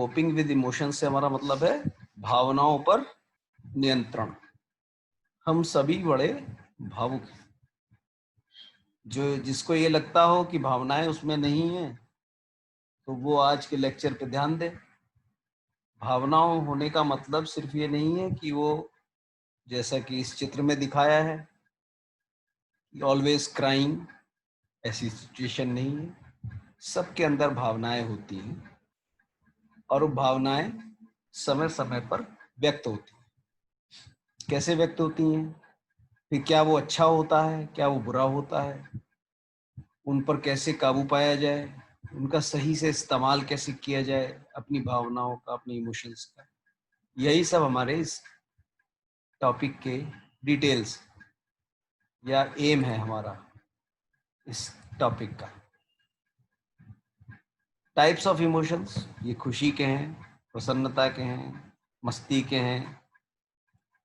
Coping with emotion से हमारा मतलब है भावनाओं पर नियंत्रण। हम सभी बड़े भावुक हैं। जिसको ये लगता हो कि भावनाएं उसमें नहीं है तो वो आज के लेक्चर पे ध्यान दे। भावनाओं होने का मतलब सिर्फ ये नहीं है कि वो, जैसा कि इस चित्र में दिखाया है, ऑलवेज क्राइंग, ऐसी सिचुएशन नहीं है। सबके अंदर भावनाएं होती हैं और वो भावनाएं समय समय पर व्यक्त होती हैं। कैसे व्यक्त होती हैं, फिर क्या वो अच्छा होता है, क्या वो बुरा होता है, उन पर कैसे काबू पाया जाए, उनका सही से इस्तेमाल कैसे किया जाए, अपनी भावनाओं का, अपने इमोशंस का, यही सब हमारे इस टॉपिक के डिटेल्स या एम है हमारा इस टॉपिक का। टाइप्स ऑफ इमोशंस, ये खुशी के हैं, प्रसन्नता के हैं, मस्ती के हैं,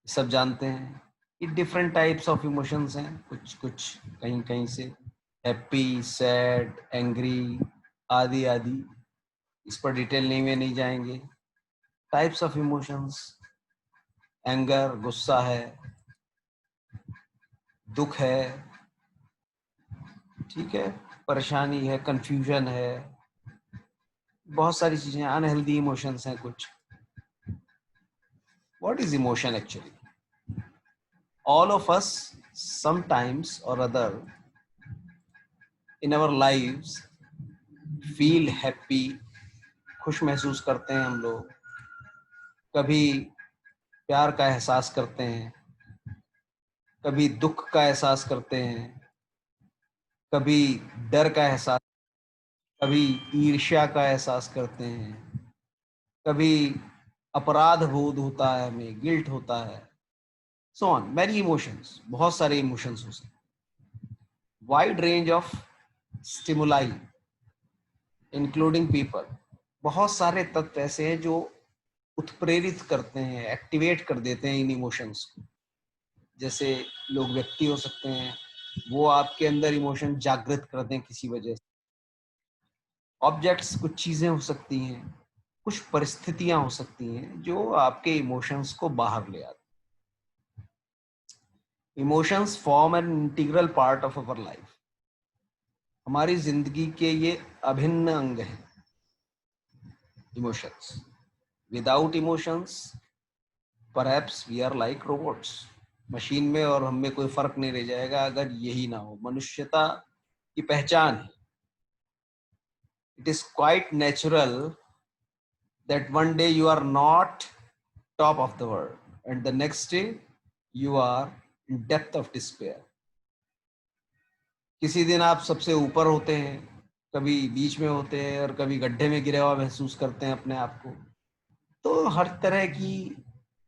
सब जानते हैं। ये डिफरेंट टाइप्स ऑफ इमोशंस हैं, कुछ कुछ कहीं कहीं से हैप्पी, सैड, एंग्री आदि आदि, इस पर डिटेल में नहीं जाएंगे। टाइप्स ऑफ इमोशंस, एंगर गुस्सा है, दुख है, ठीक है, परेशानी है, कंफ्यूजन है, बहुत सारी चीजें, अनहेल्दी इमोशंस हैं कुछ। What is emotion actually? All of us sometimes or other in our lives feel happy, खुश महसूस करते हैं हम लोग। कभी प्यार का एहसास करते हैं, कभी दुख का एहसास करते हैं, कभी डर का एहसास, कभी ईर्ष्या का एहसास करते हैं, कभी अपराध बोध होता है, हमें गिल्ट होता है, सो ऑन, मैनी इमोशंस, बहुत सारे इमोशंस हो सकते हैं। Wide range of stimuli including people, बहुत सारे तत्व ऐसे हैं जो उत्प्रेरित करते हैं, एक्टिवेट कर देते हैं इन इमोशंस को। जैसे लोग, व्यक्ति हो सकते हैं, वो आपके अंदर इमोशन जागृत कर दें किसी वजह से। ऑब्जेक्ट्स, कुछ चीजें हो सकती हैं, कुछ परिस्थितियां हो सकती हैं जो आपके इमोशंस को बाहर ले आती। Emotions form an integral part of our life, हमारी जिंदगी के ये अभिन्न अंग हैं emotions. Without emotions perhaps we are like robots, machine में और हम में कोई फर्क नहीं रह जाएगा अगर यही ना हो। मनुष्यता की पहचान है। It is quite natural that one day you are not top of the world and the next day you are in depth of despair. किसी दिन आप सबसे ऊपर होते हैं, कभी बीच में होते हैं और कभी गड्ढे में गिरे हुआ महसूस करते हैं अपने आप को। तो हर तरह की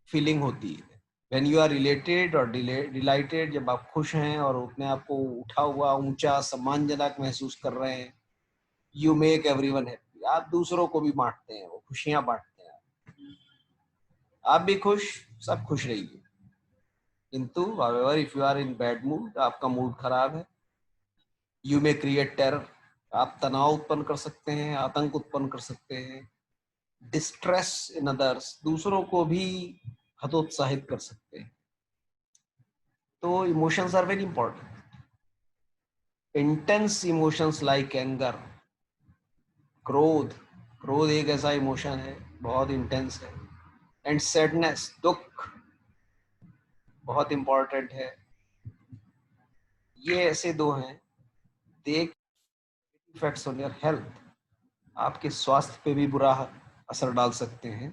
फीलिंग होती है। When you are related और delighted, जब आप खुश हैं और अपने आप को उठा हुआ, ऊंचा, सम्मानजनक महसूस कर रहे हैं, you make everyone happy, आप दूसरों को भी बांटते हैं, वो खुशियां बांटते हैं, आप भी खुश, सब खुश रहिए। किंतु however if you are in bad mood, आपका मूड खराब है, you may create terror, आप तनाव उत्पन्न कर सकते हैं, आतंक उत्पन्न कर सकते हैं, डिस्ट्रेस इन अदर्स, दूसरों को भी हतोत्साहित कर सकते हैं। तो emotions are very important. Intense emotions like anger, क्रोध, क्रोध एक ऐसा इमोशन है, बहुत इंटेंस है। एंड सैडनेस, दुख, बहुत इंपॉर्टेंट है। ये ऐसे दो हैं, दे इफेक्ट्स ऑन योर हेल्थ, आपके स्वास्थ्य पे भी बुरा असर डाल सकते हैं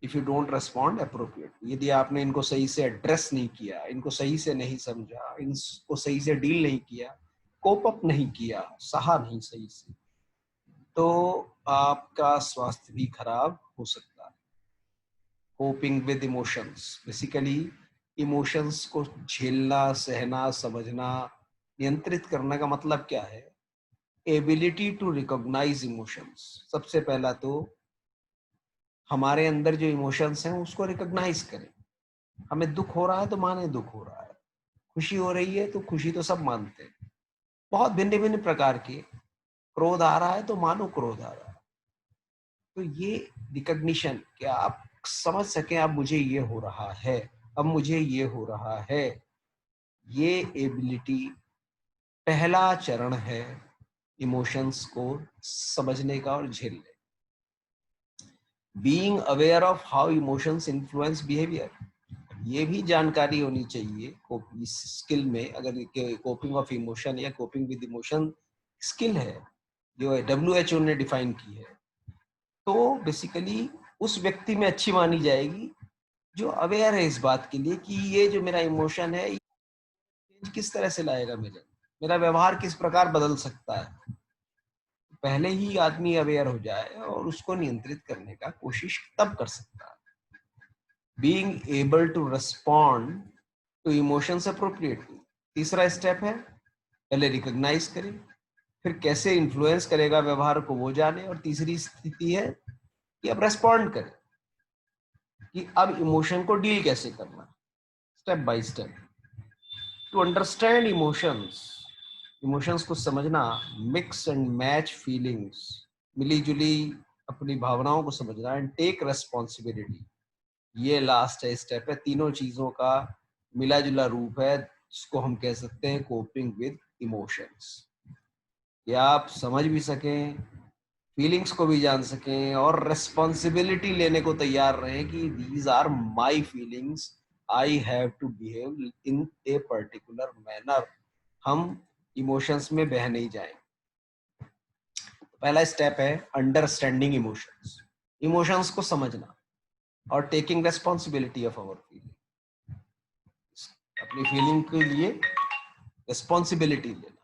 if you don't respond appropriate. यदि आपने इनको सही से एड्रेस नहीं किया, इनको सही से नहीं समझा, इनको सही से डील नहीं किया, कोप अप नहीं किया, सहा नहीं सही से, तो आपका स्वास्थ्य भी खराब हो सकता है। Coping with emotions, basically emotions को झेलना, सहना, समझना, नियंत्रित करने का मतलब क्या है? Ability to recognise emotions. सबसे पहला तो हमारे अंदर जो इमोशंस हैं उसको रिकॉग्नाइज करें। हमें दुख हो रहा है तो माने दुख हो रहा है, खुशी हो रही है तो खुशी तो सब मानते हैं, बहुत भिन्न भिन्न प्रकार के। क्रोध आ रहा है तो मानो क्रोध आ रहा है, तो ये रिकग्निशन कि आप समझ सकें अब मुझे ये हो रहा है, अब मुझे ये हो रहा है, ये एबिलिटी पहला चरण है इमोशंस को समझने का और झेलने। Being aware of how emotions influence behaviour, ये भी जानकारी होनी चाहिए इस स्किल में। अगर कोपिंग ऑफ इमोशन या कोपिंग विद इमोशन स्किल है जो WHO ने डिफाइन की है, तो बेसिकली उस व्यक्ति में अच्छी मानी जाएगी जो अवेयर है इस बात के लिए कि ये जो मेरा इमोशन है ये किस तरह से लाएगा, मेरा व्यवहार किस प्रकार बदल सकता है। पहले ही आदमी अवेयर हो जाए और उसको नियंत्रित करने का कोशिश तब कर सकता है। Being able to respond to emotions appropriately, तीसरा स्टेप है पहले रिकॉग्नाइज करें, फिर कैसे इन्फ्लुएंस करेगा व्यवहार को वो जाने, और तीसरी स्थिति है कि अब रेस्पॉन्ड करें कि अब इमोशन को डील कैसे करना, step by step. To understand emotions को समझना, मिक्स एंड मैच फीलिंग्स, मिली जुली अपनी भावनाओं को समझना, एंड टेक रेस्पॉन्सिबिलिटी, ये लास्ट स्टेप है। तीनों चीजों का मिला जुला रूप है जिसको हम कह सकते हैं कोपिंग विद इमोशंस। या आप समझ भी सकें, फीलिंग्स को भी जान सकें और रेस्पॉन्सिबिलिटी लेने को तैयार रहें कि these are my feelings, I have to behave in a particular manner. हम इमोशंस में बह नहीं जाएं। पहला स्टेप है अंडरस्टैंडिंग इमोशंस, इमोशंस को समझना और taking responsibility of our feeling, अपनी फीलिंग के लिए रेस्पॉन्सिबिलिटी लेना।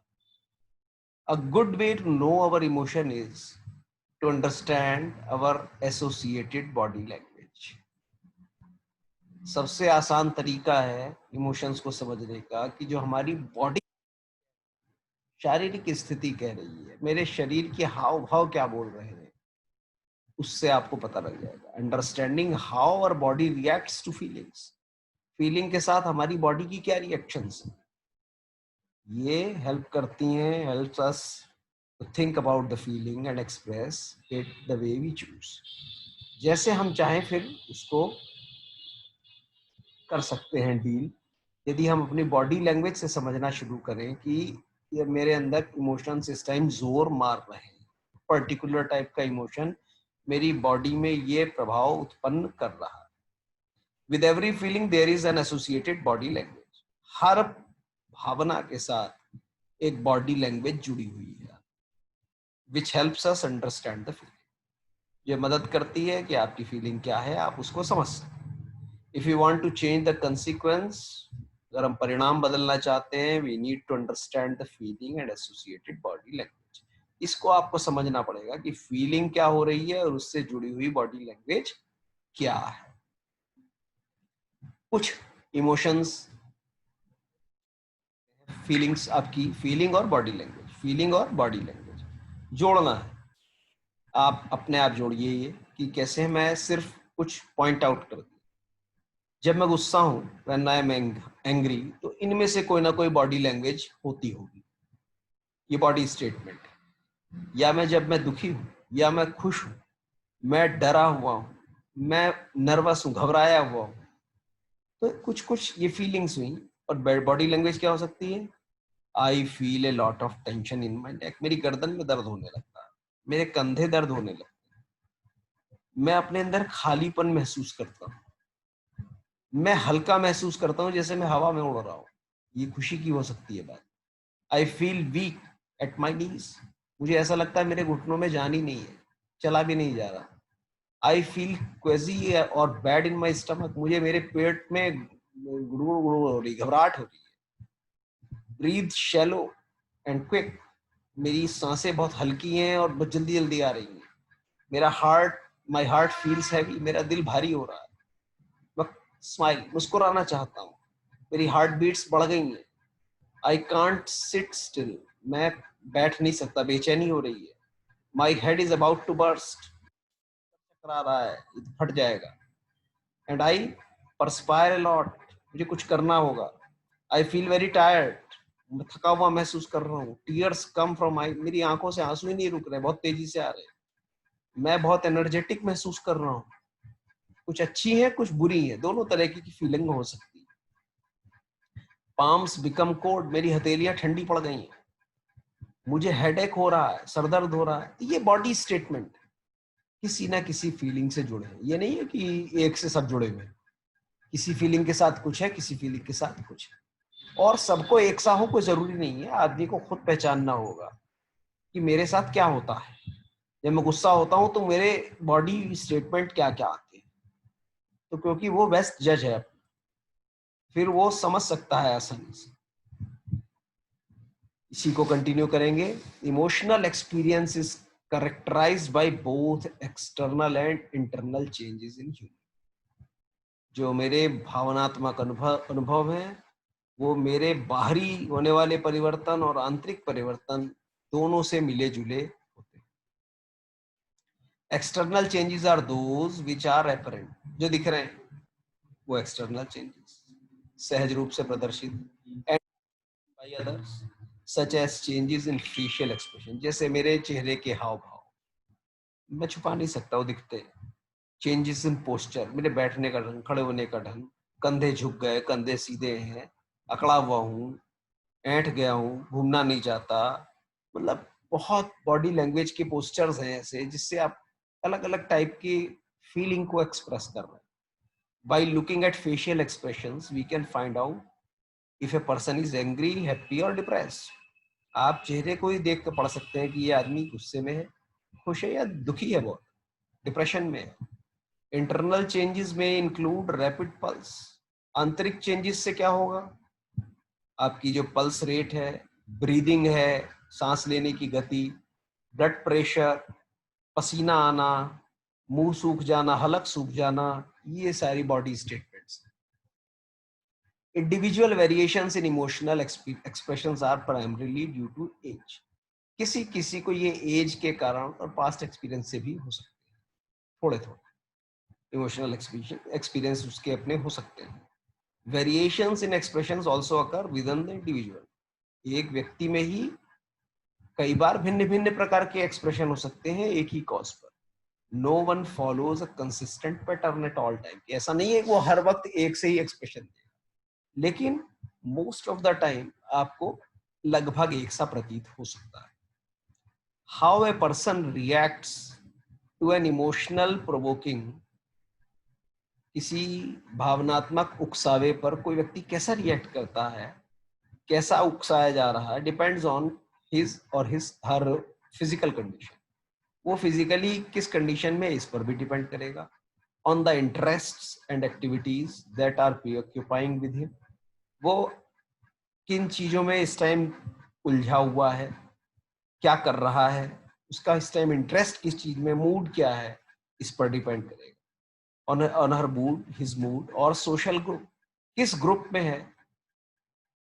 A good way to know our emotion is to understand our associated body language. सबसे आसान तरीका है इमोशंस को समझने का कि जो हमारी बॉडी शारीरिक स्थिति कह रही है, मेरे शरीर के हाव भाव क्या बोल रहे हैं, उससे आपको पता लग जाएगा। Understanding how our body reacts to feelings, feeling के साथ हमारी बॉडी की क्या रिएक्शंस हैं, ये हेल्प करती हैं, helps us to think about the feeling and express it the way we choose. जैसे हम चाहें फिर उसको कर सकते हैं डील। यदि हम अपनी बॉडी लैंग्वेज से समझना शुरू करें कि ये मेरे अंदर इमोशंस इस टाइम जोर मार रहे हैं, पर्टिकुलर टाइप का इमोशन मेरी बॉडी में ये प्रभाव उत्पन्न कर रहा है। With every feeling there is an associated body language, हर भावना के साथ एक बॉडी लैंग्वेज जुड़ी हुई है, which helps us understand the feeling, ये मदद करती है कि आपकी फीलिंग क्या है, आप उसको समझ सकें। If you want to change the consequence, अगर हम परिणाम बदलना चाहते हैं, we need to understand the feeling and associated body language. इसको आपको समझना पड़ेगा कि फीलिंग क्या हो रही है और उससे जुड़ी हुई बॉडी लैंग्वेज क्या है। कुछ इमोशंस, फीलिंग्स, आपकी फीलिंग और बॉडी लैंग्वेज, फीलिंग और बॉडी लैंग्वेज जोड़ना है। आप अपने आप जोड़िए ये कि कैसे मैं सिर्फ कुछ पॉइंट आउट कर दूं। जब मैं गुस्सा हूं, व्हेन आई एम एंग्री, तो इनमें से कोई ना कोई बॉडी लैंग्वेज होती होगी, ये बॉडी स्टेटमेंट है। या जब मैं दुखी हूं, या मैं खुश हूं, मैं डरा हुआ हूं, मैं नर्वस हूं, घबराया हुआ हूं, तो कुछ कुछ ये फीलिंग्स हुई। और बॉडी लैंग्वेज क्या हो सकती है? I feel a lot of tension in my neck, मेरी गर्दन में दर्द होने लगता है, मेरे कंधे दर्द होने लगते हैं, मैं अपने अंदर खालीपन महसूस करता हूँ, मैं हल्का महसूस करता हूँ जैसे मैं हवा में उड़ रहा हूँ, ये खुशी की हो सकती है बात। I feel weak at my knees, मुझे ऐसा लगता है मेरे घुटनों में जान ही नहीं है, चला भी नहीं जा रहा। आई फील क्वेजी और बैड इन माई स्टमक, मुझे मेरे पेट में गुड़गुड़ गुड़गुड़ हो रही, घबराहट हो रही है। ब्रीथ शैलो एंड क्विक, मेरी सांसें बहुत हल्की हैं और बहुत जल्दी जल्दी आ रही हैं। मेरा माई हार्ट फील्स हैवी, मेरा दिल भारी हो रहा है। मैं स्माइल, मुस्कुराना चाहता हूँ, मेरी हार्ट बीट्स बढ़ गई हैं। आई कांट सिट स्टिल, मैं बैठ नहीं सकता, बेचैनी हो रही है। My head is about to burst, चकरा रहा है, फट जाएगा। एंड आई परस्पायर अ लॉट, मुझे कुछ करना होगा। आई फील वेरी टायर्ड, मैं थका हुआ महसूस कर रहा हूँ। टीयर्स कम फ्रॉम आई, मेरी आंखों से आंसू ही नहीं रुक रहे, बहुत तेजी से आ रहे हैं। मैं बहुत एनर्जेटिक महसूस कर रहा हूँ, कुछ अच्छी है कुछ बुरी है, दोनों तरह की फीलिंग हो सकती है। पाम्स बिकम कोल्ड, मेरी हथेलियां ठंडी पड़ गई हैं, मुझे हेडेक हो रहा है, सरदर्द हो रहा है। ये बॉडी स्टेटमेंट किसी ना किसी फीलिंग से जुड़े हैं। ये नहीं है कि एक से सब जुड़े हुए हैं, किसी फीलिंग के साथ कुछ है, किसी फीलिंग के साथ कुछ है। और सबको एक सा हो कोई जरूरी नहीं है, आदमी को खुद पहचानना होगा कि मेरे साथ क्या होता है। जब मैं गुस्सा होता हूं तो मेरे बॉडी स्टेटमेंट क्या क्या आते हैं, तो क्योंकि वो बेस्ट जज है, फिर वो समझ सकता है आसानी से। इसी को कंटिन्यू करेंगे। Emotional experience is characterized by both external and internal changes in human। जो मेरे भावनात्मक अनुभव है वो मेरे बाहरी होने वाले परिवर्तन और आंतरिक परिवर्तन दोनों से मिले जुले होते हैं। External changes are those which are apparent, जो दिख रहे हैं वो एक्सटर्नल चेंजेस, सहज रूप से प्रदर्शित, and by others such as changes in facial expression, जैसे मेरे चेहरे के हाव भाव, मैं छुपा नहीं सकता, वो दिखते हैं। चेंजेस इन पोस्चर, मेरे बैठने का ढंग, खड़े होने का ढंग, कंधे झुक गए, कंधे सीधे हैं, अकड़ा हुआ हूँ, ऐंठ गया हूँ, घूमना नहीं चाहता। मतलब बहुत बॉडी लैंग्वेज के पोस्चर्स हैं ऐसे जिससे आप अलग अलग टाइप की फीलिंग को एक्सप्रेस कर रहे हैं। By looking at facial expressions we can find out if a person is angry, happy और डिप्रेस्ड। आप चेहरे को ही देख कर पढ़ सकते हैं कि ये आदमी गुस्से में है, खुश है या दुखी है, बहुत डिप्रेशन में है। इंटरनल चेंजेस में इंक्लूड रैपिड पल्स, आंतरिक चेंजेस से क्या होगा, आपकी जो पल्स रेट है, ब्रीदिंग है, सांस लेने की गति, ब्लड प्रेशर, पसीना आना, मुंह सूख जाना, हलक सूख जाना, ये सारी body statements. Individual variations in emotional expressions are primarily due to age. किसी किसी को ये एज के कारण और पास्ट एक्सपीरियंस से भी हो सकते हैं, थोड़े थोड़े इमोशनल एक्सपीरियंस उसके अपने हो सकते हैं। Variations in expressions also occur with in the individual, एक व्यक्ति में ही कई बार भिन्न भिन्न प्रकार के एक्सप्रेशन हो सकते हैं एक ही कॉज पर। No one follows a consistent pattern at all time, ऐसा नहीं है कि वो हर वक्त एक से ही एक्सप्रेशन देगा, लेकिन मोस्ट ऑफ द टाइम आपको लगभग एक सा प्रतीत हो सकता है। How a person reacts to an emotional provoking, किसी भावनात्मक उकसावे पर कोई व्यक्ति कैसा रिएक्ट करता है, कैसा उकसाया जा रहा है, डिपेंड्स ऑन हिज और हिज हर फिजिकल कंडीशन। वो फिजिकली किस कंडीशन में, इस पर भी डिपेंड करेगा। On the interests and activities that are preoccupying with him, वो किन चीजों में इस टाइम उलझा हुआ है, क्या कर रहा है, उसका इस टाइम इंटरेस्ट किस चीज में, मूड क्या है, इस पर डिपेंड करेगा। On her mood, his mood, और सोशल ग्रुप, किस ग्रुप में है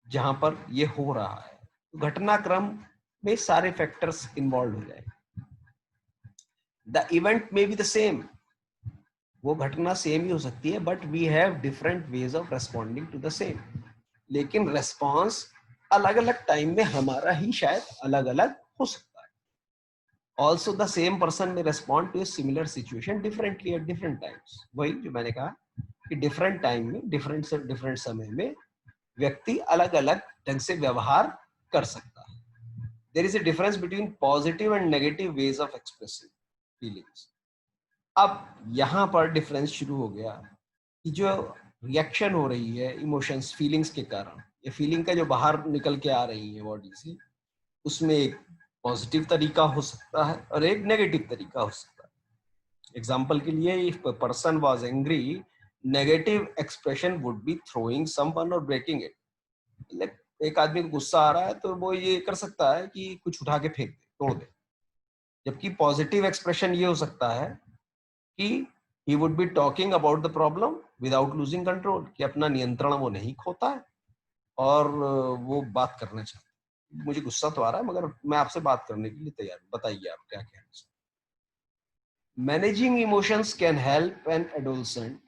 जहां पर ये हो रहा है। घटनाक्रम में सारे फैक्टर्स इन्वॉल्व हो जाएंगे। The event may be the same, वो घटना सेम ही हो सकती है, but we have different ways of responding to the same, लेकिन रेस्पॉन्स अलग अलग टाइम में हमारा ही शायद अलग अलग हो सकता है। Also the same person may respond to a similar situation differently at different times. वही जो मैंने कहा कि डिफरेंट टाइम में, डिफरेंट समय में व्यक्ति अलग अलग ढंग से व्यवहार कर सकता है। There is a difference between positive and negative ways of expressing feelings. अब यहां पर डिफरेंस शुरू हो गया कि जो रिएक्शन हो रही है इमोशंस, फीलिंग्स के कारण, ये फीलिंग का जो बाहर निकल के आ रही है बॉडी से, उसमें एक पॉजिटिव तरीका हो सकता है और एक नेगेटिव तरीका हो सकता है। एग्जाम्पल के लिए, if person was angry, negative expression would be throwing someone और ब्रेकिंग इट। मतलब एक आदमी को गुस्सा आ रहा है तो वो ये कर सकता है कि कुछ उठा के फेंक दे, तोड़ दे। जबकि पॉजिटिव एक्सप्रेशन ये हो सकता है कि he would be talking about the problem without losing control, कि अपना नियंत्रण वो नहीं खोता है और वो बात करना चाहता है। मुझे गुस्सा तो आ रहा है मगर मैं आपसे बात करने के लिए तैयार हूँ, बताइए आप क्या कहना चाहते हैं। Managing emotions can help an adolescent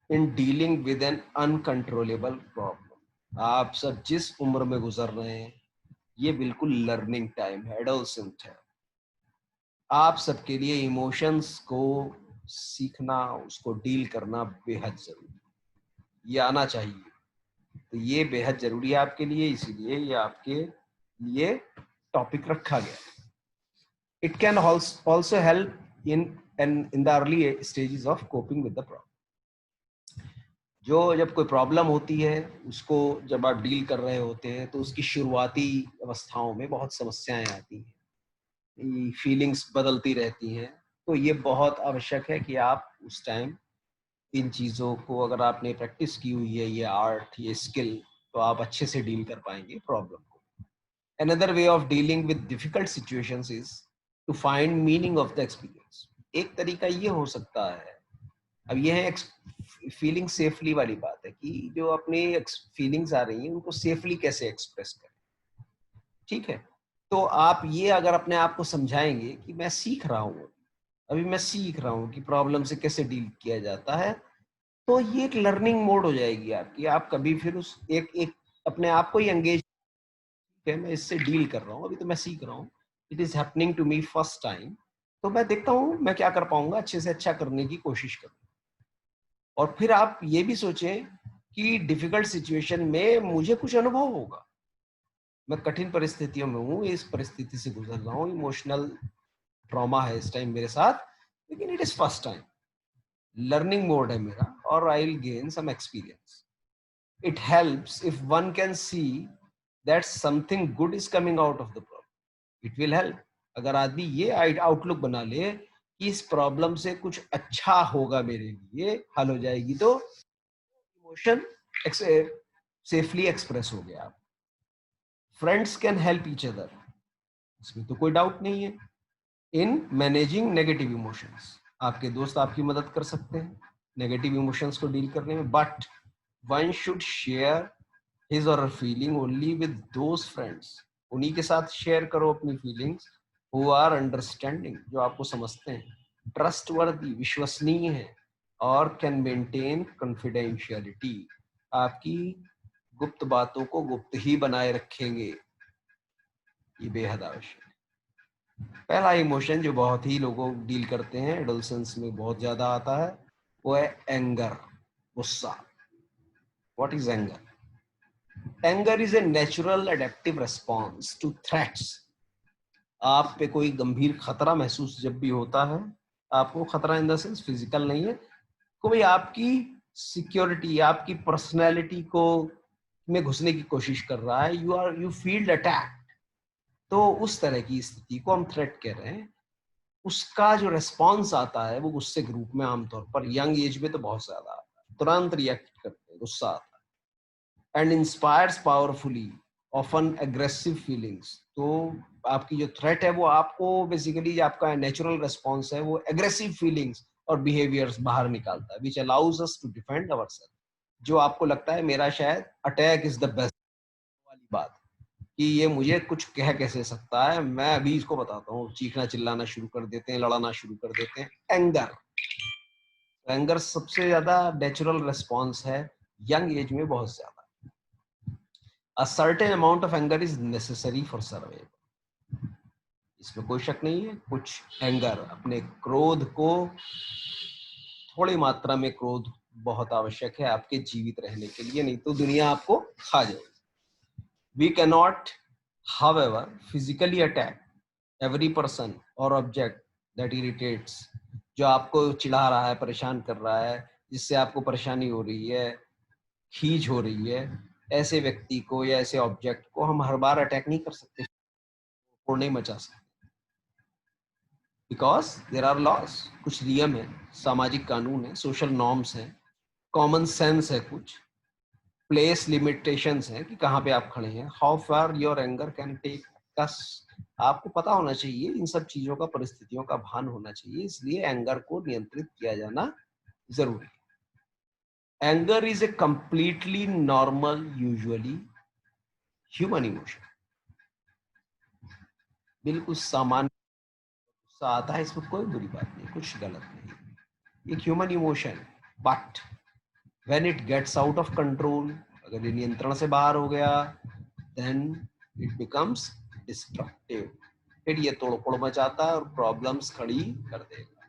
in dealing with an uncontrollable problem. आप सब जिस उम्र में गुजर रहे हैं, ये बिल्कुल लर्निंग टाइम है, एडोलसेंट है। आप सबके लिए इमोशंस को सीखना, उसको डील करना बेहद जरूरी है, ये आना चाहिए। तो ये बेहद जरूरी है आपके लिए, इसीलिए ये आपके लिए टॉपिक रखा गया। It can also help in the early stages of coping with the problem. जब कोई प्रॉब्लम होती है, उसको जब आप डील कर रहे होते हैं, तो उसकी शुरुआती अवस्थाओं में बहुत समस्याएं आती हैं, फीलिंग्स बदलती रहती हैं। तो ये बहुत आवश्यक है कि आप उस टाइम इन चीज़ों को, अगर आपने प्रैक्टिस की हुई है, ये आर्ट, ये स्किल, तो आप अच्छे से डील कर पाएंगे प्रॉब्लम को। Another way of dealing with difficult situations is to find meaning of the experience. एक तरीका ये हो सकता है, अब ये है फीलिंग सेफली वाली बात है, कि जो अपनी फीलिंग्स आ रही हैं उनको सेफली कैसे एक्सप्रेस करें। ठीक है, तो आप ये अगर अपने आप को समझाएंगे कि मैं सीख रहा हूँ, अभी मैं सीख रहा हूँ कि प्रॉब्लम से कैसे डील किया जाता है, तो ये एक लर्निंग मोड हो जाएगी आपकी। आप कभी फिर उस एक अपने आप को ही एंगेज है, मैं इससे डील कर रहा हूँ, अभी तो मैं सीख रहा हूँ, it is happening to me first time, तो मैं देखता हूँ मैं क्या कर पाऊंगा, अच्छे से अच्छा करने की कोशिश करूँ। और फिर आप ये भी सोचें कि डिफिकल्ट सिचुएशन में मुझे कुछ अनुभव होगा, मैं कठिन परिस्थितियों में हूँ, इस परिस्थिति से गुजर रहा हूँ, इमोशनल ट्रॉमा है इस टाइम मेरे साथ, लेकिन it is first time, learning mode है मेरा, और I will gain some experience. It helps if one can see that something good is coming out of the problem, it will help. अगर आदमी ये आउटलुक बना ले कि इस प्रॉब्लम से कुछ अच्छा होगा, मेरे लिए हल हो जाएगी, तो इमोशन सेफली एक्सप्रेस हो गया। Friends can help each other, इसमें तो कोई डाउट नहीं है, इन मैनेजिंग नेगेटिव इमोशंस। आपके दोस्त आपकी मदद कर सकते हैं नेगेटिव इमोशंस को डील करने में, but one should share his और her feeling only with those friends. उन्हीं के साथ शेयर करो अपनी फीलिंग्स हु आर अंडरस्टैंडिंग, जो आपको समझते हैं, ट्रस्टवर्दी, विश्वसनीय है, और कैन मेंटेन कॉन्फिडेंशियलिटी, आपकी गुप्त बातों को गुप्त ही बनाए रखेंगे। ये बेहद आवश्यक है। पहला इमोशन जो बहुत ही लोग डील करते हैं, एडोलसेंस में बहुत ज्यादा आता है, वो है एंगर, गुस्सा। What is anger? Anger is a natural adaptive response to threats. आप पे कोई गंभीर खतरा महसूस जब भी होता है, आपको खतरा इन द सेंस फिजिकल नहीं है, कोई आपकी सिक्योरिटी, आपकी पर्सनैलिटी को में घुसने की कोशिश कर रहा है, यू फील अटैक, तो उस तरह की स्थिति को हम थ्रेट कह रहे हैं। उसका जो रिस्पॉन्स आता है वो गुस्से के रूप में, आमतौर पर यंग एज में तो बहुत ज्यादा आता है, तुरंत रिएक्ट करते हैं, गुस्सा आता है, and inspires powerfully often aggressive feelings. तो आपकी जो थ्रेट है वो आपको बेसिकली, आपका नेचुरल रिस्पॉन्स है, वो एग्रेसिव फीलिंग्स और बिहेवियर्स बाहर निकालता है, which allows us to defend ourself. जो आपको लगता है मेरा शायद अटैक इज द बेस्ट वाली बात, कि ये मुझे कुछ कह कैसे सकता है, मैं अभी इसको बताता हूँ, चीखना चिल्लाना शुरू कर देते हैं, लड़ाना शुरू कर देते हैं। एंगर, एंगर सबसे ज्यादा नेचुरल रिस्पॉन्स है यंग एज में, बहुत ज्यादा। A certain amount of anger is necessary for survival, इसमें कोई शक नहीं है। कुछ एंगर, अपने क्रोध को, थोड़ी मात्रा में क्रोध बहुत आवश्यक है आपके जीवित रहने के लिए, नहीं तो दुनिया आपको खा जाएगी। We cannot, however, physically attack every person or object that irritates, जो आपको चिढ़ा रहा है, परेशान कर रहा है, जिससे आपको परेशानी हो रही है, खींच हो रही है, ऐसे व्यक्ति को या ऐसे ऑब्जेक्ट को हम हर बार अटैक नहीं कर सकते, और नहीं मचा सकते, बिकॉज देयर आर लॉस, कुछ नियम है, सामाजिक कानून है, सोशल नॉर्म्स है, कॉमन सेंस है, कुछ प्लेस लिमिटेशंस हैं कि कहाँ पे आप खड़े हैं, how far your anger can take us. आपको पता होना चाहिए इन सब चीजों का, परिस्थितियों का भान होना चाहिए, इसलिए एंगर को नियंत्रित किया जाना जरूरी है। Anger is A completely normal, usually human emotion, बिल्कुल सामान्य गुस्सा आता है, इसमें कोई बुरी बात नहीं, कुछ गलत नहीं, एक human emotion. But when it gets out of control, अगर ये नियंत्रण से बाहर हो गया, देन इट बिकम्स डिस्ट्रक्टिव, फिर ये तोड़ फोड़ मचाता है और प्रॉब्लम्स खड़ी कर देगा।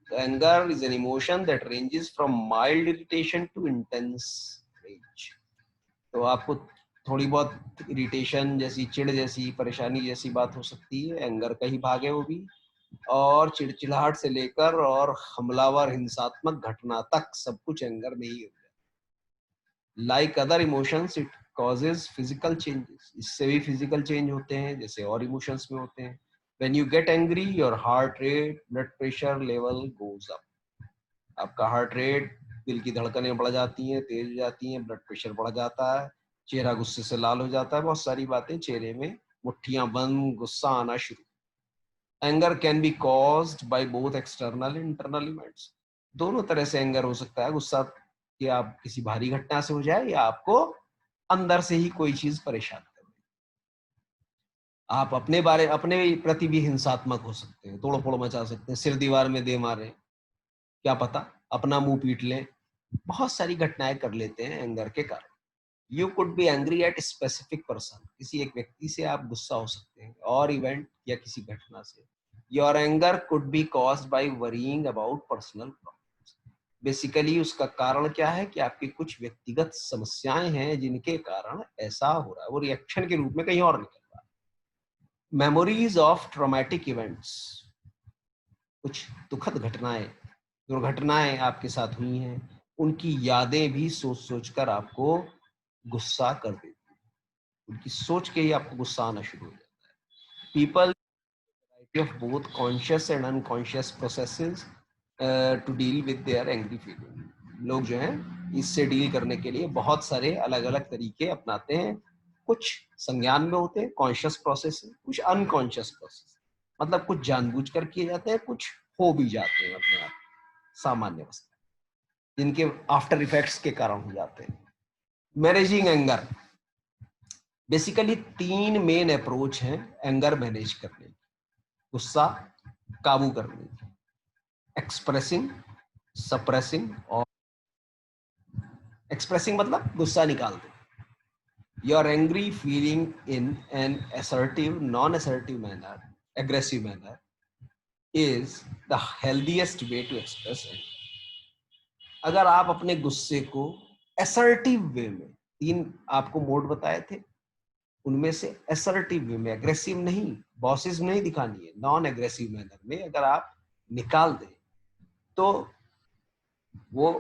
तो anger is an emotion that ranges from mild irritation to intense rage. तो आपको थोड़ी बहुत इरिटेशन जैसी, चिढ़ जैसी, परेशानी जैसी बात हो सकती है, एंगर का ही भाग है वो भी। और चिड़चिड़ाहट से लेकर और हमलावर हिंसात्मक घटना तक सब कुछ एंगर में ही होता है। Like other emotions it causes physical changes, इससे भी फिजिकल चेंज होते हैं जैसे और इमोशंस में होते हैं। When you get angry your heart rate, blood pressure level goes up. आपका हार्ट रेट, दिल की धड़कनें बढ़ जाती हैं, तेज हो जाती हैं, ब्लड प्रेशर बढ़ जाता है, चेहरा गुस्से से लाल हो जाता है, बहुत सारी बातें चेहरे में, मुट्ठियां बंद, गुस्सा आना शुरू। Anger can B caused by both external and internal events. दोनों तरह से एंगर हो सकता है गुस्सा, कि आप किसी भारी घटना से हो जाए या आपको अंदर से ही कोई चीज परेशान कर दे। आप अपने प्रति भी हिंसात्मक हो सकते हैं, तोड़ फोड़ मचा सकते हैं, सिर दीवार में दे मारे, क्या पता अपना मुंह पीट लें, बहुत सारी घटनाएं कर लेते हैं एंगर के कारण। You could be angry at specific person, किसी एक व्यक्ति से आप गुस्सा हो सकते हैं और इवेंट या किसी घटना से। Your anger could be caused by worrying about personal problems. Basically उसका कारण क्या है कि आपकी कुछ व्यक्तिगत समस्याएं हैं जिनके कारण ऐसा हो रहा है, वो रिएक्शन के रूप में कहीं और निकल रहा है। मेमोरीज ऑफ ट्रॉमेटिक इवेंट्स, कुछ दुखद घटनाएं, दुर्घटनाएं आपके साथ हुई हैं, उनकी यादें भी सोच सोच कर आपको गुस्सा कर देती है। उनकी सोच के ही आपको गुस्सा आना शुरू हो जाता है। People of both conscious and unconscious processes to deal with their angry feeling. लोग जो हैं इससे डील करने के लिए बहुत सारे अलग अलग तरीके अपनाते हैं। कुछ संज्ञान में होते हैं, कॉन्शियस प्रोसेस, कुछ अनकॉन्शियस प्रोसेस, मतलब कुछ जानबूझ कर किए जाते हैं, कुछ हो भी जाते हैं अपने आप, सामान्य अवस्था, जिनके आफ्टर इफेक्ट्स के कारण हो जाते हैं। Managing anger, basically 3 main approach हैं एंगर मैनेज करने की, गुस्सा काबू करने की। एक्सप्रेसिंग, सप्रेसिंग और एक्सप्रेसिंग मतलब गुस्सा निकाल दो। Your angry feeling in an assertive, non assertive manner, aggressive manner is the healthiest way to express anger. अगर आप अपने गुस्से को असर्टिव वे में, 3 आपको मोड बताए थे, उनमें से असर्टिव वे में, एग्रेसिव नहीं, बॉसेस नहीं दिखानी है, नॉन एग्रेसिव मैनर में अगर आप निकाल दें तो वो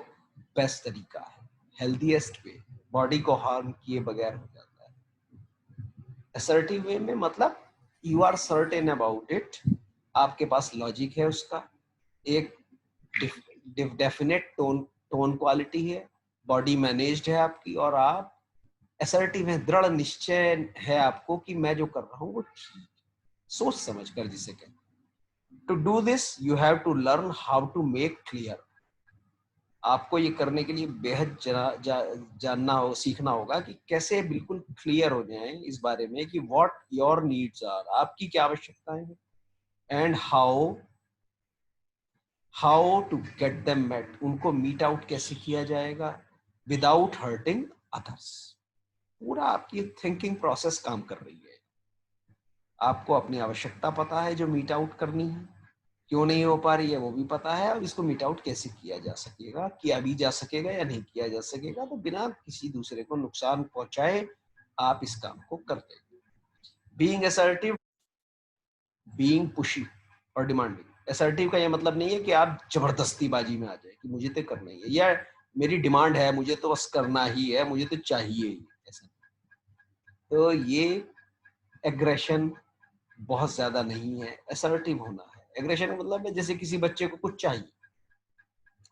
बेस्ट तरीका है, हेल्दीएस्ट वे, बॉडी को हार्म किए बगैर हो जाता है। असर्टिव वे में मतलब you are certain about it, आपके पास लॉजिक है उसका, एक डेफिनेट टोन क्वालिटी है, बॉडी मैनेज्ड है आपकी, और आप असर्टिव है, दृढ़ निश्चय है आपको कि मैं जो कर रहा हूं वो सोच समझ कर जिसे कहते हैं। To do this you have to learn how to make clear. आपको ये करने के लिए बेहद जानना हो, सीखना होगा कि कैसे बिल्कुल क्लियर हो जाएं इस बारे में कि व्हाट योर नीड्स आर, आपकी क्या आवश्यकताएं हैं, and how to get them met, उनको मीट आउट कैसे किया जाएगा विदाउट हर्टिंग अदर्स। पूरा आपकी थिंकिंग प्रोसेस काम कर रही है। आपको अपनी आवश्यकता पता है जो मीट आउट करनी है, क्यों नहीं हो पा रही है वो भी पता है, और इसको मीट आउट कैसे किया जा सकेगा, किया भी जा सकेगा या नहीं किया जा सकेगा, तो बिना किसी दूसरे को नुकसान पहुंचाए आप इस काम को कर देंगे। बीइंग असर्टिव, बीइंग पुशी और डिमांडिंग। असर्टिव का ये मतलब नहीं है कि आप जबरदस्ती बाजी में आ जाए कि मुझे तो करना ही है, या मेरी डिमांड है, मुझे तो बस करना ही है, मुझे तो चाहिए ही, ऐसा। तो ये एग्रेशन बहुत ज्यादा नहीं है, असर्टिव होना है। एग्रेशन मतलब है जैसे किसी बच्चे को कुछ चाहिए,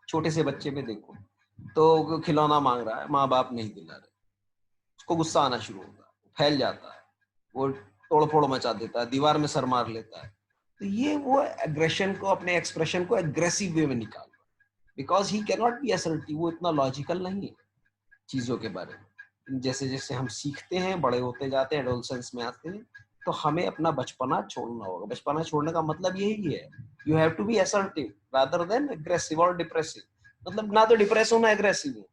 छोटे से बच्चे में देखो तो खिलौना मांग रहा है, माँ बाप नहीं दिला रहे, उसको गुस्सा आना शुरू होगा, फैल जाता है, वो तोड़ फोड़ मचा देता है, दीवार में सर मार लेता है। तो ये वो एग्रेशन को, अपने एक्सप्रेशन को एग्रेसिव वे में निकाल रहा है, because he can not be assertive, वो इतना लॉजिकल नहीं है चीजों के बारे में। जैसे जैसे हम सीखते हैं, बड़े होते जाते हैं, एडोलसेंस में आते हैं, तो हमें अपना बचपना छोड़ना होगा। बचपना छोड़ने का मतलब यही है, you have to be assertive rather than aggressive और डिप्रेसिव। मतलब ना तो डिप्रेस हो ना एग्रेसिव हो।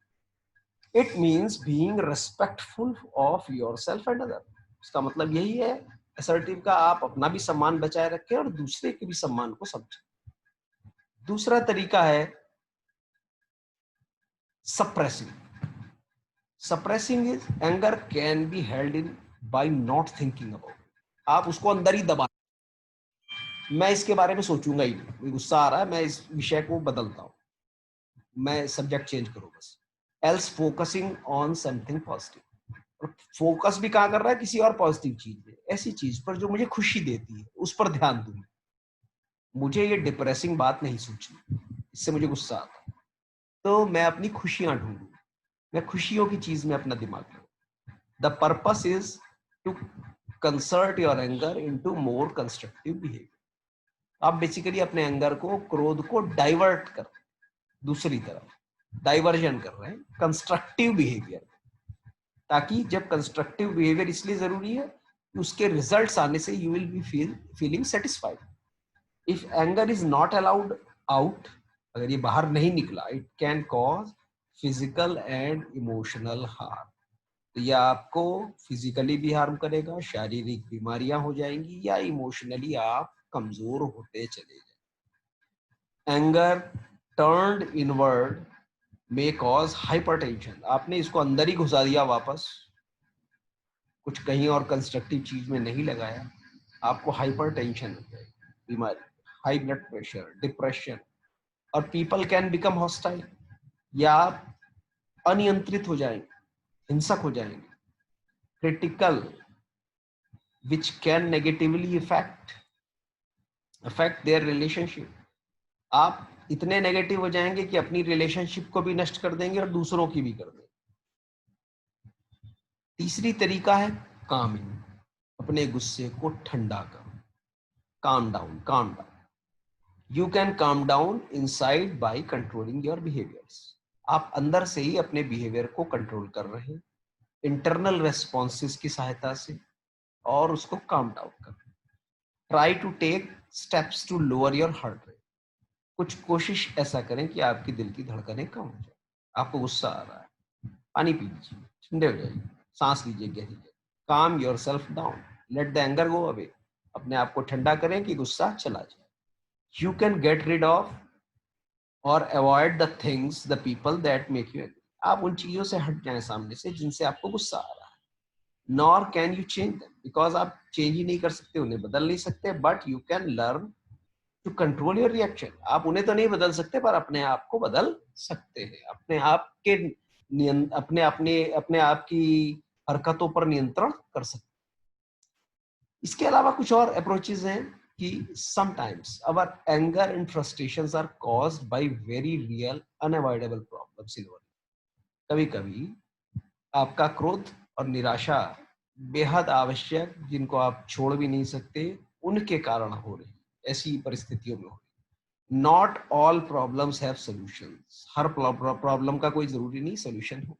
It means being respectful of yourself and other. इसका मतलब यही है असर्टिव का आप अपना भी सम्मान बचाए रखें और दूसरे के भी सम्मान को समझें। दूसरा तरीका है suppressing. Suppressing is anger can be held in by not thinking about. आप उसको अंदर ही दबा, मैं इसके बारे में सोचूंगा ही नहीं, मुझे गुस्सा आ रहा है, मैं इस विषय को बदलता हूँ, मैं सब्जेक्ट चेंज करूँ बस। Else focusing on something positive. और फोकस भी कहाँ कर रहा है, किसी और पॉजिटिव चीज में, ऐसी चीज पर जो मुझे खुशी देती है, उस पर ध्यान दूंगा। मुझे ये डिप्रेसिंग बात नहीं सोचनी, इससे मुझे गुस्सा आता है, तो मैं अपनी खुशियां ढूंढूं, मैं खुशियों की चीज में अपना दिमाग लगाऊं। The purpose is to convert your anger into more constructive behaviour. आप बेसिकली अपने एंगर को, क्रोध को डाइवर्ट कर, दूसरी तरफ डाइवर्जन कर रहे हैं कंस्ट्रक्टिव बिहेवियर, ताकि जब कंस्ट्रक्टिव बिहेवियर इसलिए जरूरी है कि उसके रिजल्ट्स आने से you will be feeling satisfied. If anger is not allowed out, अगर ये बाहर नहीं निकला, it can cause physical and emotional harm. तो यह आपको फिजिकली भी हार्म करेगा, शारीरिक बीमारियां हो जाएंगी, या इमोशनली आप कमजोर होते चले जाएंगे। Anger turned inward may cause hypertension. आपने इसको अंदर ही घुसा दिया वापस, कुछ कहीं और कंस्ट्रक्टिव चीज में नहीं लगाया, आपको हाइपर टेंशन हो जाएगी, बीमारी, हाई ब्लड प्रेशर, डिप्रेशन, और पीपल कैन बिकम हॉस्टाइल, या आप अनियंत्रित हो जाएंगे, हिंसक हो जाएंगे, critical, which can negatively affect their relationship. आप इतने नेगेटिव हो जाएंगे कि अपनी रिलेशनशिप को भी नष्ट कर देंगे और दूसरों की भी कर देंगे। तीसरी तरीका है कामिंग। अपने गुस्से को ठंडा करो, calm down. You can calm down inside by controlling your behaviors. आप अंदर से ही अपने बिहेवियर को कंट्रोल कर रहे हैं इंटरनल रेस्पॉन्सेस की सहायता से, और उसको काम डाउन कर। Try to take steps to lower your heart rate. कुछ कोशिश ऐसा करें कि आपकी दिल की धड़कनें कम हो जाए। आपको गुस्सा आ रहा है, पानी पी लीजिए, ठंडे हो जाइए, सांस लीजिए गहरी, काम your self down, let the anger go away. अपने आप को ठंडा करें कि गुस्सा चला जाए। You can get rid of or avoid the things, the people that make you angry. आप उन चीजों से हट जाएं सामने से जिनसे आपको गुस्सा आ रहा है। Nor can you change them, because आप चेंज ही नहीं कर सकते, उन्हें बदल नहीं सकते, but you can learn to control your reaction. आप उन्हें तो नहीं बदल सकते, पर अपने आप को बदल सकते हैं, अपने आप के अपने अपने अपने आप की हरकतों पर नियंत्रण कर सकते। इसके अलावा कुछ और अप्रोचेस हैं कि sometimes our anger and frustrations are caused by very real unavoidable problems in our life. कभी-कभी आपका क्रोध और निराशा बेहद आवश्यक, जिनको आप छोड़ भी नहीं सकते, उनके कारण हो रही, ऐसी परिस्थितियों में हो रही। Not all problems have solutions. Her problem का कोई जरूरी नहीं सोल्यूशन हो।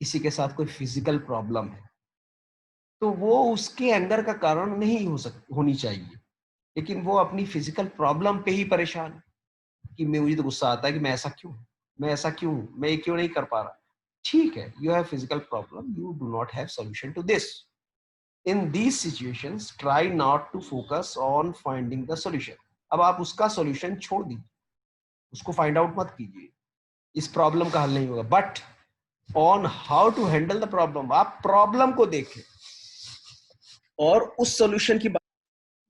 किसी के साथ कोई फिजिकल प्रॉब्लम है तो वो उसके एंगर का कारण नहीं होनी चाहिए, लेकिन वो अपनी फिजिकल प्रॉब्लम पे ही परेशान है कि मुझे तो गुस्सा आता है कि मैं ऐसा क्यों, मैं ये क्यों नहीं कर पा रहा। ठीक है, you have physical problem, you do not have solution to this. In these situations try not to focus on finding the solution. अब आप उसका सॉल्यूशन छोड़ दीजिए, उसको फाइंड आउट मत कीजिए, इस प्रॉब्लम का हल नहीं होगा, but on how to handle the problem. आप प्रॉब्लम को देखें और उस सॉल्यूशन की बात,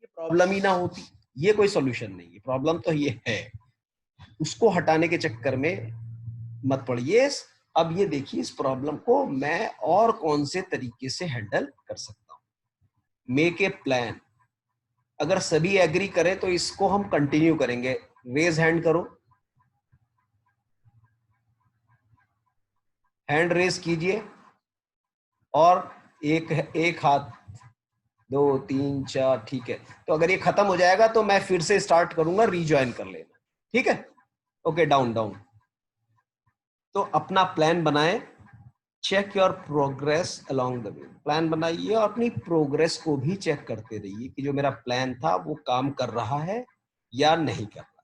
ये प्रॉब्लम ही ना होती, ये कोई सॉल्यूशन नहीं है, प्रॉब्लम तो ये है, उसको हटाने के चक्कर में मत पड़िए। अब ये देखिए, इस प्रॉब्लम को मैं और कौन से तरीके से हैंडल कर सकता हूं। Make a plan. अगर सभी एग्री करें तो इसको हम कंटिन्यू करेंगे। रेज हैंड करो, हैंड रेज कीजिए, और एक हाथ, 2 3 4, ठीक है। तो अगर ये खत्म हो जाएगा तो मैं फिर से स्टार्ट करूंगा, रीज्वाइन कर लेना, ठीक है। Okay, down down. तो अपना प्लान बनाएं, check your progress along the way. Plan बनाइए और अपनी प्रोग्रेस को भी चेक करते रहिए कि जो मेरा प्लान था वो काम कर रहा है या नहीं कर रहा।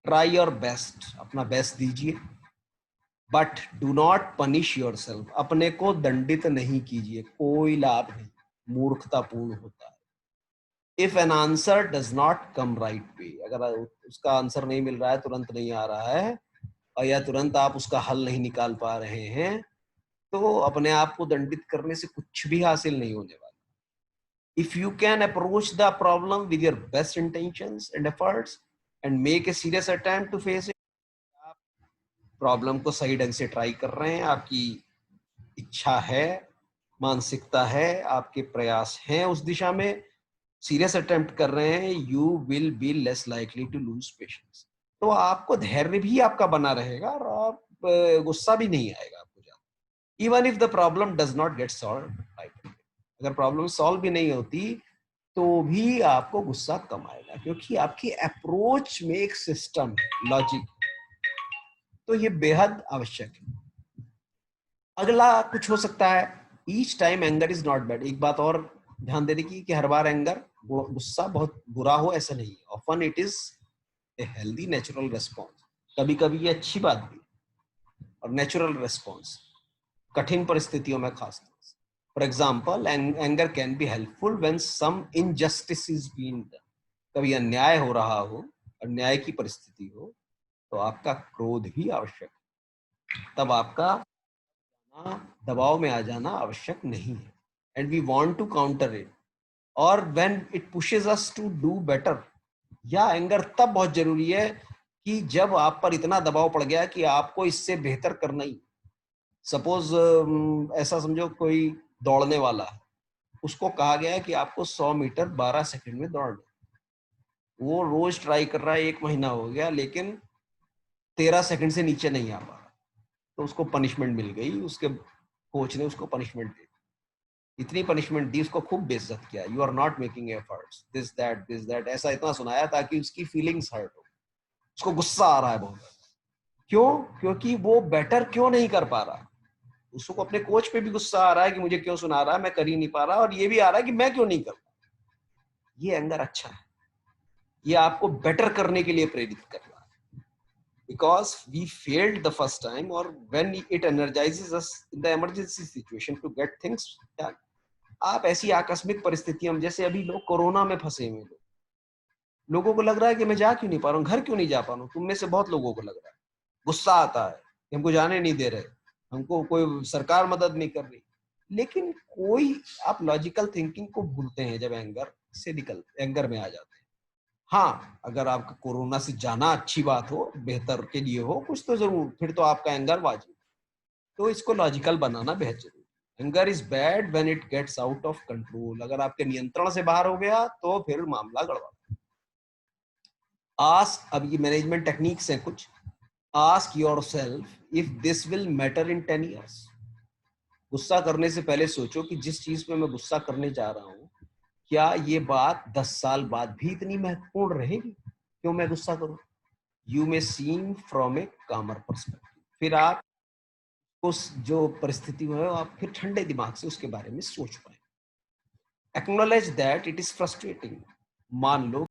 ट्राई योर बेस्ट, अपना बेस्ट दीजिए, but do not punish your self. अपने को दंडित नहीं कीजिए, कोई लाभ नहीं। मूर्खतापूर्ण होता है। If an answer does not come right way, अगर उसका आंसर नहीं मिल रहा है, तुरंत नहीं आ रहा है, और या तुरंत आप उसका हल नहीं निकाल पा रहे हैं, तो अपने आप को दंडित करने से कुछ भी हासिल नहीं होने वाला। If you can approach the problem with your best intentions and efforts and make a serious attempt to face it, आप प्रॉब्लम को सही ढंग से ट्राई कर रहे हैं, आपकी इच्छा है, मानसिकता है, आपके प्रयास हैं उस दिशा में, सीरियस अटेम्प्ट कर रहे हैं, you will be less likely to lose patience. तो आपको धैर्य भी आपका बना रहेगा और आप गुस्सा भी नहीं आएगा आपको ज्यादा। Even if the problem does not gate solve, अगर प्रॉब्लम सॉल्व भी नहीं होती तो भी आपको गुस्सा कम आएगा, क्योंकि आपकी अप्रोच में एक सिस्टम, लॉजिक, तो ये बेहद आवश्यक है। अगला कुछ हो सकता है, each time anger is not bad. एक बात और ध्यान देने की कि हर बार एंगर, गुस्सा बहुत बुरा हो ऐसा नहीं है। Often it is a healthy natural response. कभी कभी ये अच्छी बात भी और नेचुरल रेस्पॉन्स कठिन परिस्थितियों में खास तौर से। For example, anger can be helpful when some injustice is being done. कभी अन्याय हो रहा हो, अन्याय की परिस्थिति हो, तो आपका क्रोध भी आवश्यक है, तब आपका दबाव में आ जाना आवश्यक नहीं है। And we want to counter it, और when it pushes us to do better. या एंगर तब बहुत जरूरी है कि जब आप पर इतना दबाव पड़ गया कि आपको इससे बेहतर करना ही। सपोज ऐसा समझो, कोई दौड़ने वाला है, उसको कहा गया है कि आपको 100 मीटर 12 सेकंड में दौड़ना। वो रोज ट्राई कर रहा है, 1 महीना हो गया, लेकिन 13 सेकंड से नीचे नहीं आ पा रहा, तो उसको पनिशमेंट मिल गई, उसके कोच ने उसको पनिशमेंट दी। इतनी पनिशमेंट दी, उसको खूब बेइज्जत किया, you are not making efforts, this that, ऐसा इतना सुनाया ताकि उसकी फीलिंग्स हर्ट हो। उसको गुस्सा आ रहा है बहुत। क्यों? क्योंकि वो बेटर क्यों नहीं कर पा रहा। उसको अपने कोच पे भी गुस्सा आ रहा है कि मुझे क्यों सुना रहा है, मैं कर ही नहीं पा रहा, और ये भी आ रहा है कि मैं क्यों नहीं कर रहा। ये एंगर अच्छा है, ये आपको बेटर करने के लिए प्रेरित कर रहा है, because we failed the first time, or when it energizes us in the emergency situation to get things done. आप ऐसी आकस्मिक परिस्थितियों में, जैसे अभी लोग कोरोना में फंसे हुए लोगों को लग रहा है कि मैं जा क्यों नहीं पा रहा हूँ, घर क्यों नहीं जा पा रहा हूँ। तुम में से बहुत लोगों को लग रहा है, गुस्सा आता है कि हमको जाने नहीं दे रहे, हमको कोई सरकार मदद नहीं कर रही। लेकिन कोई, आप लॉजिकल थिंकिंग को भूलते हैं जब एंगर में आ जाते हैं। हाँ, अगर आपका कोरोना से जाना अच्छी बात हो, बेहतर के लिए हो कुछ, तो जरूर, फिर तो आपका एंगर वाजिब। तो इसको लॉजिकल बनाना बेहद जरूरी। Anger is bad when it gets out of control. अगर आपके नियंत्रण से बाहर हो गया तो फिर मामला गड़बड़। आस्क, अब ये मैनेजमेंट टेक्निक्स हैं कुछ। Ask yourself if this will matter in 10 years। गुस्सा करने से पहले सोचो कि जिस चीज पे मैं गुस्सा करने जा रहा हूँ, क्या ये बात 10 साल बाद भी इतनी महत्वपूर्ण रहेगी? क्यों मैं गुस्सा करूं? यू मे सीम फ्रॉम ए कामर पर्सपेक्टिव। फिर आप उस जो परिस्थिति में हो, आप फिर ठंडे दिमाग से उसके बारे में सोच पाए। Acknowledge that it is frustrating. मान लो